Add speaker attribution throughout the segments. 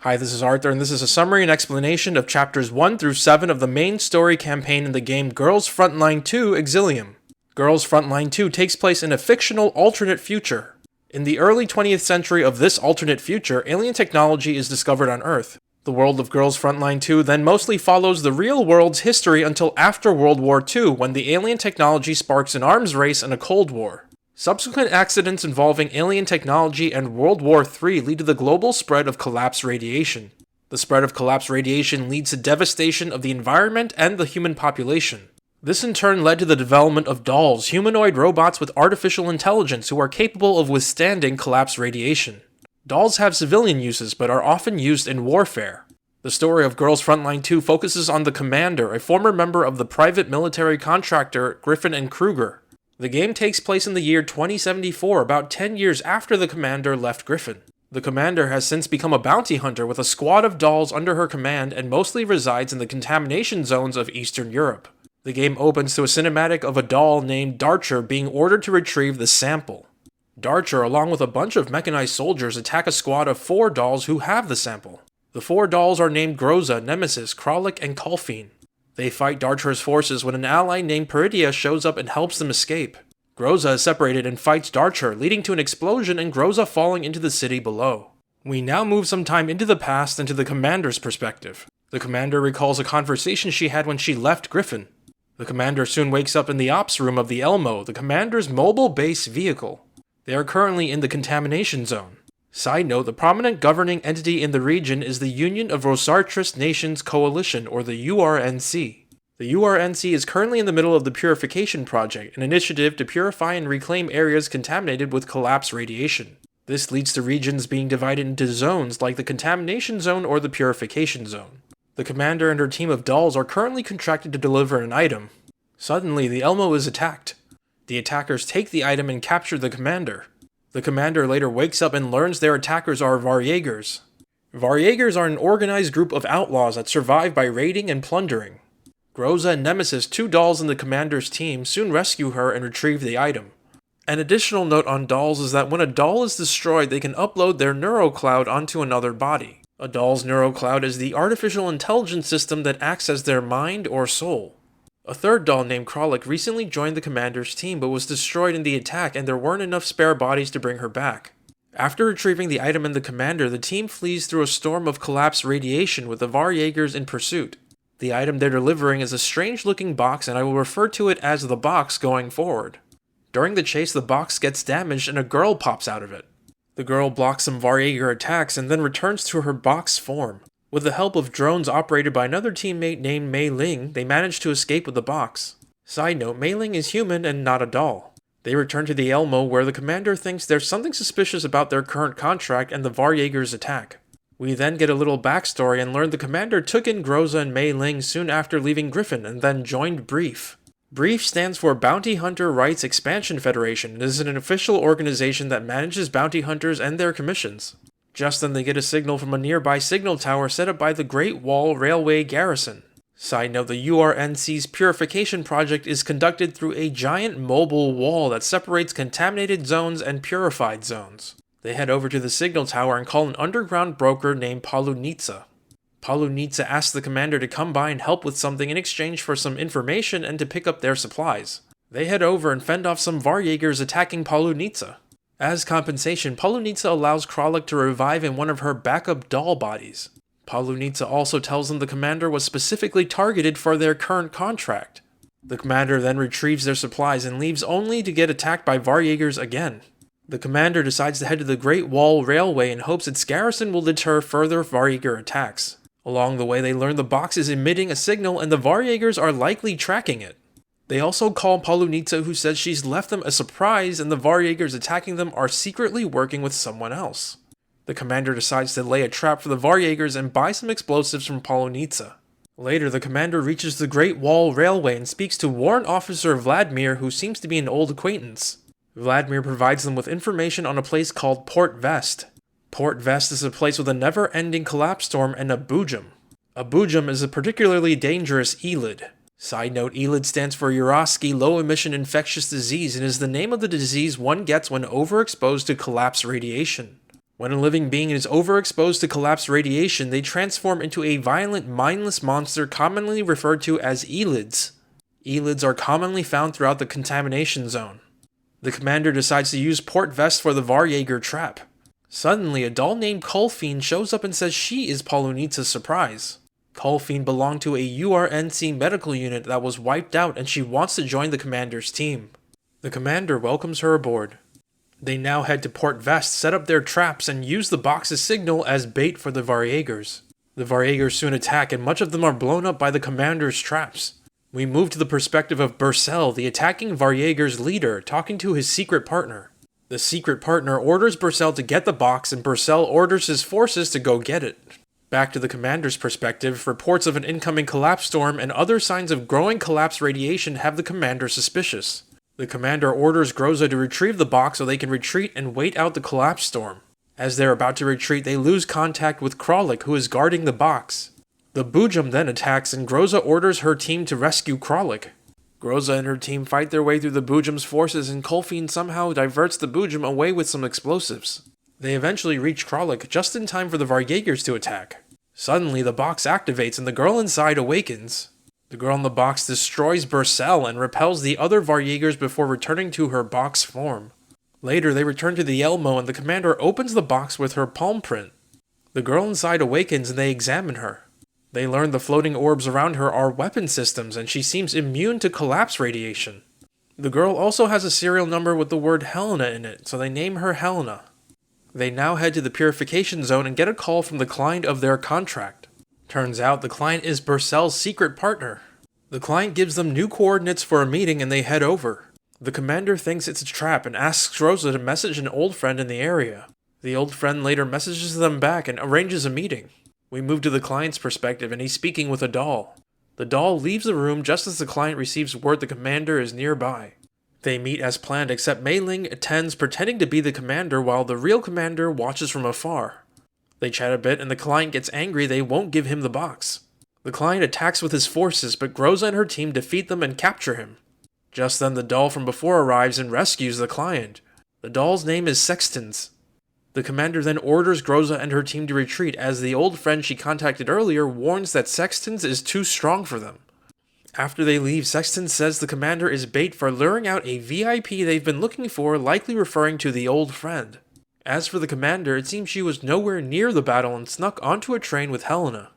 Speaker 1: Hi, this is Arthur, and this is a summary and explanation of chapters 1 through 7 of the main story campaign in the game Girls Frontline 2 Exilium. Girls Frontline 2 takes place in a fictional alternate future. In the early 20th century of this alternate future, alien technology is discovered on Earth. The world of Girls Frontline 2 then mostly follows the real world's history until after World War II, when the alien technology sparks an arms race and a Cold War. Subsequent accidents involving alien technology and World War III lead to the global spread of collapse radiation. The spread of collapse radiation leads to devastation of the environment and the human population. This in turn led to the development of dolls, humanoid robots with artificial intelligence who are capable of withstanding collapse radiation. Dolls have civilian uses but are often used in warfare. The story of Girls Frontline 2 focuses on the commander, a former member of the private military contractor Griffin and Kruger. The game takes place in the year 2074, about 10 years after the commander left Griffin. The commander has since become a bounty hunter with a squad of dolls under her command and mostly resides in the contamination zones of Eastern Europe. The game opens to a cinematic of a doll named Darcher being ordered to retrieve the sample. Darcher, along with a bunch of mechanized soldiers, attack a squad of 4 dolls who have the sample. The 4 dolls are named Groza, Nemesis, Kralik, and Kolfine. They fight Darcher's forces when an ally named Paradeus shows up and helps them escape. Groza is separated and fights Darcher, leading to an explosion and Groza falling into the city below. We now move some time into the past and to the commander's perspective. The commander recalls a conversation she had when she left Griffin. The commander soon wakes up in the ops room of the Elmo, the commander's mobile base vehicle. They are currently in the contamination zone. Side note, the prominent governing entity in the region is the Union of Rosartrist Nations Coalition, or the URNC. The URNC is currently in the middle of the Purification Project, an initiative to purify and reclaim areas contaminated with collapse radiation. This leads to regions being divided into zones like the Contamination Zone or the Purification Zone. The commander and her team of dolls are currently contracted to deliver an item. Suddenly, the Elmo is attacked. The attackers take the item and capture the commander. The commander later wakes up and learns their attackers are Varjägers. Varjägers are an organized group of outlaws that survive by raiding and plundering. Groza and Nemesis, 2 dolls in the commander's team, soon rescue her and retrieve the item. An additional note on dolls is that when a doll is destroyed, they can upload their neurocloud onto another body. A doll's neurocloud is the artificial intelligence system that acts as their mind or soul. A 3rd doll named Kralik recently joined the commander's team but was destroyed in the attack, and there weren't enough spare bodies to bring her back. After retrieving the item and the commander, the team flees through a storm of collapse radiation with the Varjägers in pursuit. The item they're delivering is a strange-looking box, and I will refer to it as the box going forward. During the chase, the box gets damaged and a girl pops out of it. The girl blocks some Varjäger attacks and then returns to her box form. With the help of drones operated by another teammate named Mei Ling, they manage to escape with the box. Side note, Mei Ling is human and not a doll. They return to the Elmo, where the commander thinks there's something suspicious about their current contract and the Varjägers' attack. We then get a little backstory and learn the commander took in Groza and Mei Ling soon after leaving Griffin and then joined Brief. Brief stands for Bounty Hunter Rights Expansion Federation and is an official organization that manages bounty hunters and their commissions. Just then they get a signal from a nearby signal tower set up by the Great Wall Railway Garrison. Side note, the URNC's Purification Project is conducted through a giant mobile wall that separates contaminated zones and purified zones. They head over to the signal tower and call an underground broker named Polunitsa. Polunitsa asks the commander to come by and help with something in exchange for some information and to pick up their supplies. They head over and fend off some Varjägers attacking Polunitsa. As compensation, Polunitsa allows Kralik to revive in one of her backup doll bodies. Polunitsa also tells them the commander was specifically targeted for their current contract. The commander then retrieves their supplies and leaves only to get attacked by Varjägers again. The commander decides to head to the Great Wall Railway in hopes its garrison will deter further Varjäger attacks. Along the way, they learn the box is emitting a signal and the Varjägers are likely tracking it. They also call Polunitsa, who says she's left them a surprise and the Varjägers attacking them are secretly working with someone else. The commander decides to lay a trap for the Varjägers and buy some explosives from Polunitsa. Later, the commander reaches the Great Wall Railway and speaks to Warrant Officer Vladimir, who seems to be an old acquaintance. Vladimir provides them with information on a place called Port Vest. Port Vest is a place with a never-ending collapse storm and a bujum. A bujum is a particularly dangerous elid. Side note, ELID stands for Urosky Low Emission Infectious Disease and is the name of the disease one gets when overexposed to collapse radiation. When a living being is overexposed to collapsed radiation, they transform into a violent, mindless monster commonly referred to as Elids. Elids are commonly found throughout the contamination zone. The commander decides to use Port Vest for the Varjager trap. Suddenly, a doll named Colfiend shows up and says she is Polonitsa's surprise. Colfiend belonged to a URNC medical unit that was wiped out and she wants to join the commander's team. The commander welcomes her aboard. They now head to Port Vest, set up their traps, and use the box's signal as bait for the Varjagers. The Varjagers soon attack and much of them are blown up by the commander's traps. We move to the perspective of Bercel, the attacking Varjager's leader, talking to his secret partner. The secret partner orders Bercel to get the box and Bercel orders his forces to go get it. Back to the commander's perspective, reports of an incoming collapse storm and other signs of growing collapse radiation have the commander suspicious. The commander orders Groza to retrieve the box so they can retreat and wait out the collapse storm. As they're about to retreat, they lose contact with Kralik, who is guarding the box. The Bujum then attacks and Groza orders her team to rescue Kralik. Groza and her team fight their way through the Bujum's forces and Colfiend somehow diverts the Bujum away with some explosives. They eventually reach Kralik just in time for the Varjagers to attack. Suddenly, the box activates and the girl inside awakens. The girl in the box destroys Bercel and repels the other Varjagers before returning to her box form. Later, they return to the Elmo and the commander opens the box with her palm print. The girl inside awakens and they examine her. They learn the floating orbs around her are weapon systems and she seems immune to collapse radiation. The girl also has a serial number with the word Helena in it, so they name her Helena. They now head to the purification zone and get a call from the client of their contract. Turns out the client is Bercel's secret partner. The client gives them new coordinates for a meeting and they head over. The commander thinks it's a trap and asks Rosa to message an old friend in the area. The old friend later messages them back and arranges a meeting. We move to the client's perspective and he's speaking with a doll. The doll leaves the room just as the client receives word the commander is nearby. They meet as planned except Mei Ling attends pretending to be the commander while the real commander watches from afar. They chat a bit and the client gets angry they won't give him the box. The client attacks with his forces but Groza and her team defeat them and capture him. Just then the doll from before arrives and rescues the client. The doll's name is Sextans. The commander then orders Groza and her team to retreat as the old friend she contacted earlier warns that Sextans is too strong for them. After they leave, Sextans says the commander is bait for luring out a VIP they've been looking for, likely referring to the old friend. As for the commander, it seems she was nowhere near the battle and snuck onto a train with Helena.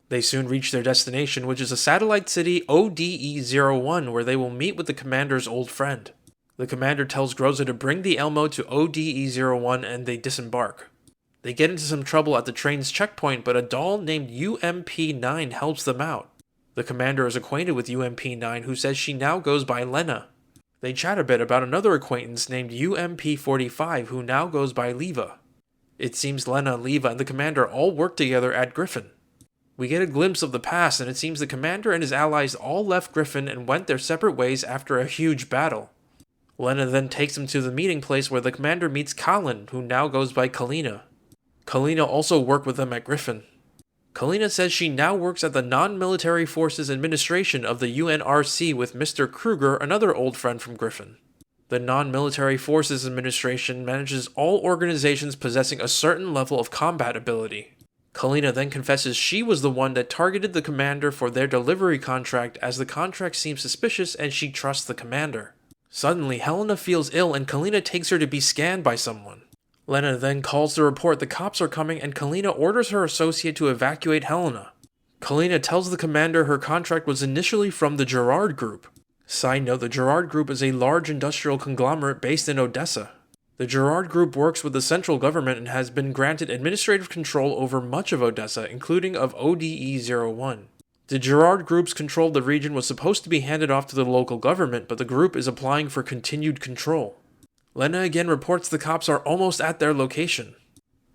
Speaker 1: They soon reach their destination, which is a satellite city ODE-01, where they will meet with the commander's old friend. The commander tells Groza to bring the Elmo to ODE-01 and they disembark. They get into some trouble at the train's checkpoint, but a doll named UMP-9 helps them out. The commander is acquainted with UMP-9, who says she now goes by Lena. They chat a bit about another acquaintance named UMP-45, who now goes by Leva. It seems Lena, Leva, and the commander all work together at Griffin. We get a glimpse of the past, and it seems the commander and his allies all left Griffin and went their separate ways after a huge battle. Lena then takes him to the meeting place where the commander meets Kalin, who now goes by Kalina. Kalina also worked with them at Griffin. Kalina says she now works at the Non-Military Forces Administration of the UNRC with Mr. Kruger, another old friend from Griffin. The Non-Military Forces Administration manages all organizations possessing a certain level of combat ability. Kalina then confesses she was the one that targeted the commander for their delivery contract as the contract seems suspicious and she trusts the commander. Suddenly, Helena feels ill and Kalina takes her to be scanned by someone. Lena then calls to report the cops are coming and Kalina orders her associate to evacuate Helena. Kalina tells the commander her contract was initially from the Gerard Group. Side note, the Gerard Group is a large industrial conglomerate based in Odesa. The Gerard Group works with the central government and has been granted administrative control over much of Odesa, including of ODE-01. The Gerard Group's control of the region was supposed to be handed off to the local government, but the group is applying for continued control. Lena again reports the cops are almost at their location.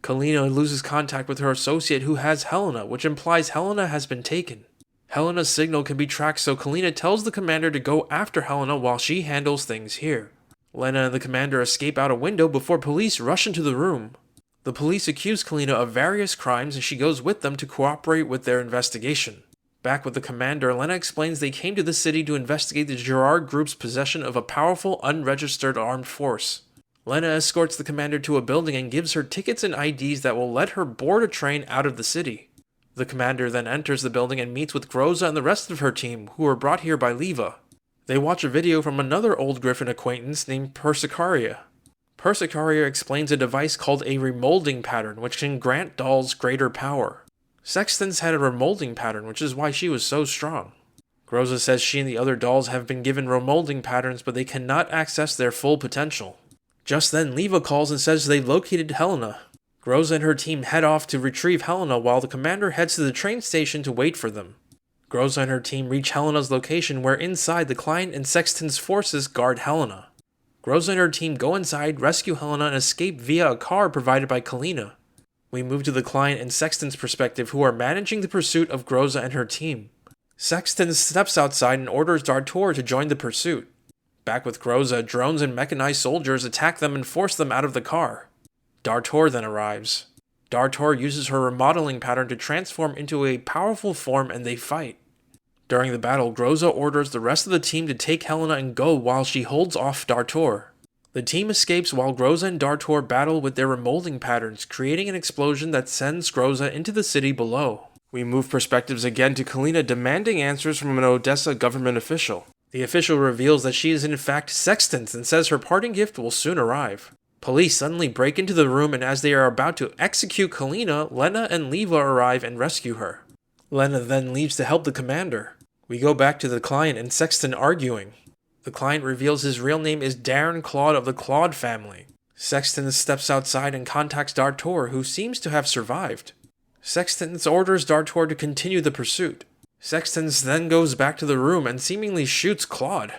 Speaker 1: Kalina loses contact with her associate who has Helena, which implies Helena has been taken. Helena's signal can be tracked, so Kalina tells the commander to go after Helena while she handles things here. Lena and the commander escape out a window before police rush into the room. The police accuse Kalina of various crimes and she goes with them to cooperate with their investigation. Back with the commander, Lena explains they came to the city to investigate the Gerard Group's possession of a powerful, unregistered armed force. Helena escorts the commander to a building and gives her tickets and IDs that will let her board a train out of the city. The commander then enters the building and meets with Groza and the rest of her team, who were brought here by Leva. They watch a video from another old Griffin acquaintance named Persicaria. Persicaria explains a device called a remolding pattern, which can grant dolls greater power. Sexton's had a remolding pattern, which is why she was so strong. Groza says she and the other dolls have been given remolding patterns, but they cannot access their full potential. Just then, Leva calls and says they've located Helena. Groza and her team head off to retrieve Helena while the commander heads to the train station to wait for them. Groza and her team reach Helena's location where inside the client and Sexton's forces guard Helena. Groza and her team go inside, rescue Helena, and escape via a car provided by Helena. We move to the client and Sexton's perspective, who are managing the pursuit of Groza and her team. Sexton steps outside and orders Dartor to join the pursuit. Back with Groza, drones and mechanized soldiers attack them and force them out of the car. Dartor then arrives. Dartor uses her remodeling pattern to transform into a powerful form and they fight. During the battle, Groza orders the rest of the team to take Helena and go while she holds off Dartor. The team escapes while Groza and Dartor battle with their remolding patterns, creating an explosion that sends Groza into the city below. We move perspectives again to Helena demanding answers from an Odesa government official. The official reveals that she is in fact Sexton's and says her parting gift will soon arrive. Police suddenly break into the room, and as they are about to execute Helena, Lena and Leva arrive and rescue her. Lena then leaves to help the commander. We go back to the client and Sexton arguing. The client reveals his real name is Darren Claude of the Claude family. Sexton steps outside and contacts Dartor, who seems to have survived. Sexton orders Dartor to continue the pursuit. Sexton then goes back to the room and seemingly shoots Claude.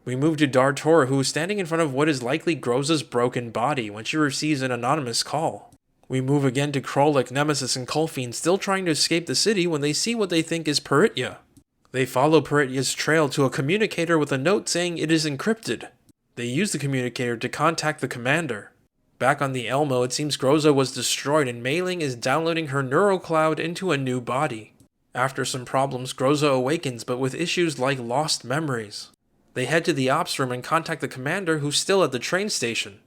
Speaker 1: We move to Dartor, who is standing in front of what is likely Groza's broken body when she receives an anonymous call. We move again to Krolik, Nemesis, and Kolfine still trying to escape the city when they see what they think is Peritya. They follow Peritya's trail to a communicator with a note saying it is encrypted. They use the communicator to contact the commander. Back on the Elmo, it seems Groza was destroyed and Mei Ling is downloading her neurocloud into a new body. After some problems, Groza awakens, but with issues like lost memories. They head to the ops room and contact the commander, who's still at the train station.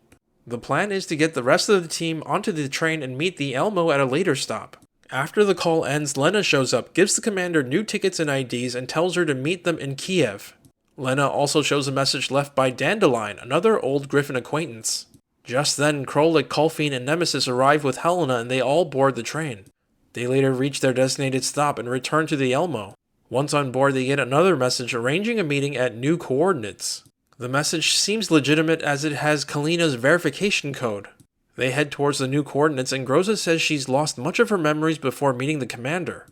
Speaker 1: The plan is to get the rest of the team onto the train and meet the Elmo at a later stop. After the call ends, Lena shows up, gives the commander new tickets and IDs, and tells her to meet them in Kiev. Lena also shows a message left by Dandelion, another old Griffin acquaintance. Just then, Krolik, Kolfine, and Nemesis arrive with Helena and they all board the train. They later reach their designated stop and return to the Elmo. Once on board, they get another message arranging a meeting at new coordinates. The message seems legitimate as it has Kalena's verification code. They head towards the new coordinates and Groza says she's lost much of her memories before meeting the commander.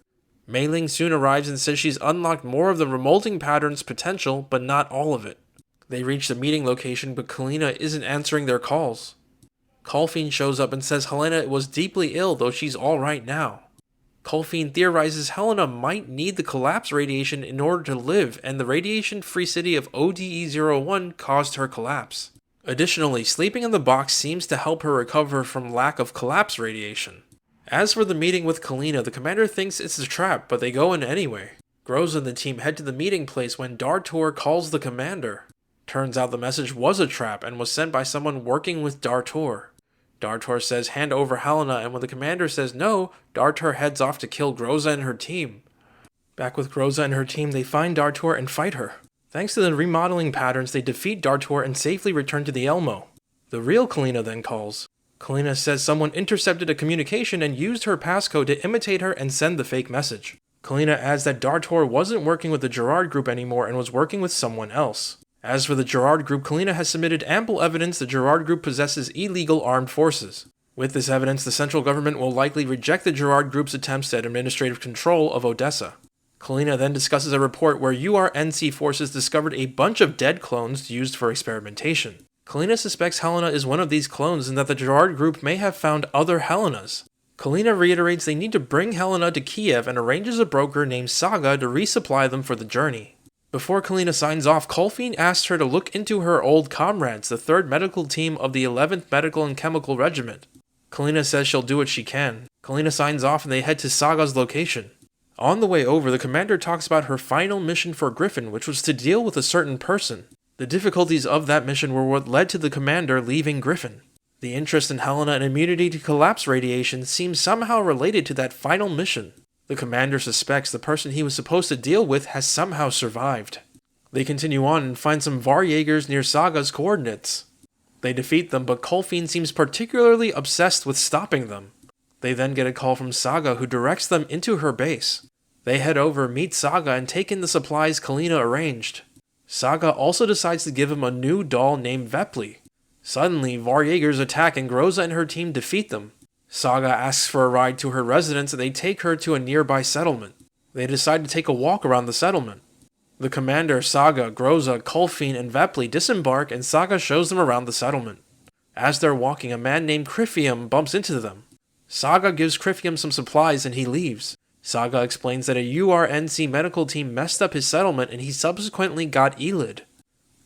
Speaker 1: Mei Ling soon arrives and says she's unlocked more of the remolding pattern's potential, but not all of it. They reach the meeting location, but Helena isn't answering their calls. Kolfine shows up and says Helena was deeply ill, though she's alright now. Kolfine theorizes Helena might need the collapse radiation in order to live, and the radiation-free city of ODE-01 caused her collapse. Additionally, sleeping in the box seems to help her recover from lack of collapse radiation. As for the meeting with Helena, the commander thinks it's a trap, but they go in anyway. Groza and the team head to the meeting place when Dartor calls the commander. Turns out the message was a trap and was sent by someone working with Dartor. Dartor says hand over Helena, and when the commander says no, Dartor heads off to kill Groza and her team. Back with Groza and her team, they find Dartor and fight her. Thanks to the remodeling patterns, they defeat Dartor and safely return to the Elmo. The real Helena then calls. Helena says someone intercepted a communication and used her passcode to imitate her and send the fake message. Helena adds that Dartor wasn't working with the Gerard group anymore and was working with someone else. As for the Gerard group, Helena has submitted ample evidence the Gerard group possesses illegal armed forces. With this evidence, the central government will likely reject the Gerard group's attempts at administrative control of Odesa. Helena then discusses a report where URNC forces discovered a bunch of dead clones used for experimentation. Helena suspects Helena is one of these clones and that the Gerard group may have found other Helenas. Helena reiterates they need to bring Helena to Kiev and arranges a broker named Saga to resupply them for the journey. Before Helena signs off, Kolfine asks her to look into her old comrades, the 3rd Medical Team of the 11th Medical and Chemical Regiment. Helena says she'll do what she can. Helena signs off and they head to Saga's location. On the way over, the commander talks about her final mission for Griffin, which was to deal with a certain person. The difficulties of that mission were what led to the commander leaving Griffin. The interest in Helena and immunity to collapse radiation seems somehow related to that final mission. The commander suspects the person he was supposed to deal with has somehow survived. They continue on and find some Varjägers near Saga's coordinates. They defeat them, but Kolfin seems particularly obsessed with stopping them. They then get a call from Saga, who directs them into her base. They head over, meet Saga, and take in the supplies Kalina arranged. Saga also decides to give him a new doll named Vepli. Suddenly, Varjägers attack and Groza and her team defeat them. Saga asks for a ride to her residence and they take her to a nearby settlement. They decide to take a walk around the settlement. The commander, Saga, Groza, Kolfin, and Vepli disembark and Saga shows them around the settlement. As they're walking, a man named Crifium bumps into them. Saga gives Crifium some supplies and he leaves. Saga explains that a URNC medical team messed up his settlement and he subsequently got Elid.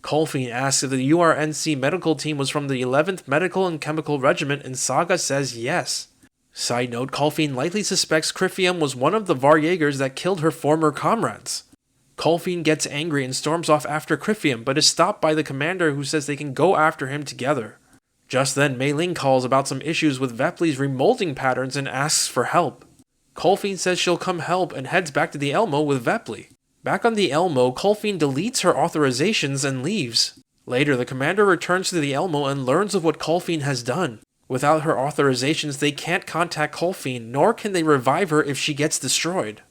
Speaker 1: Kolfin asks if the URNC medical team was from the 11th Medical and Chemical Regiment, and Saga says yes. Side note, Kolfin likely suspects Crifium was one of the Varjägers that killed her former comrades. Kolfin gets angry and storms off after Crifium, but is stopped by the commander who says they can go after him together. Just then, Mei Ling calls about some issues with Vepli's remolding patterns and asks for help. Kolfin says she'll come help and heads back to the Elmo with Vepli. Back on the Elmo, Kolfin deletes her authorizations and leaves. Later, the commander returns to the Elmo and learns of what Kolfin has done. Without her authorizations, they can't contact Kolfin, nor can they revive her if she gets destroyed.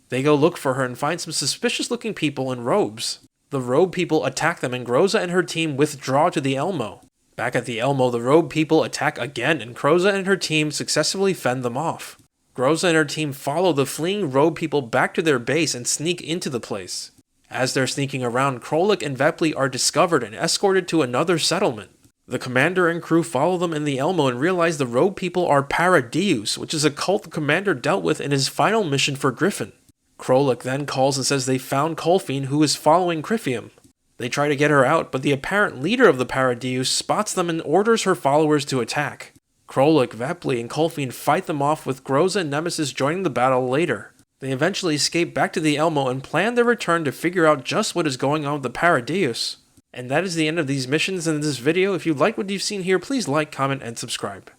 Speaker 1: They go look for her and find some suspicious-looking people in robes. The robe people attack them and Groza and her team withdraw to the Elmo. Back at the Elmo, the robe people attack again and Groza and her team successfully fend them off. Groza and her team follow the fleeing robe people back to their base and sneak into the place. As they're sneaking around, Krolik and Vepli are discovered and escorted to another settlement. The commander and crew follow them in the Elmo and realize the robe people are Paradeus, which is a cult the commander dealt with in his final mission for Griffin. Krolik then calls and says they found Kolfin, who is following Crifium. They try to get her out, but the apparent leader of the Paradeus spots them and orders her followers to attack. Krolik, Vepli, and Kolfin fight them off, with Groza and Nemesis joining the battle later. They eventually escape back to the Elmo and plan their return to figure out just what is going on with the Paradeus. And that is the end of these missions in this video. If you like what you've seen here, please like, comment, and subscribe.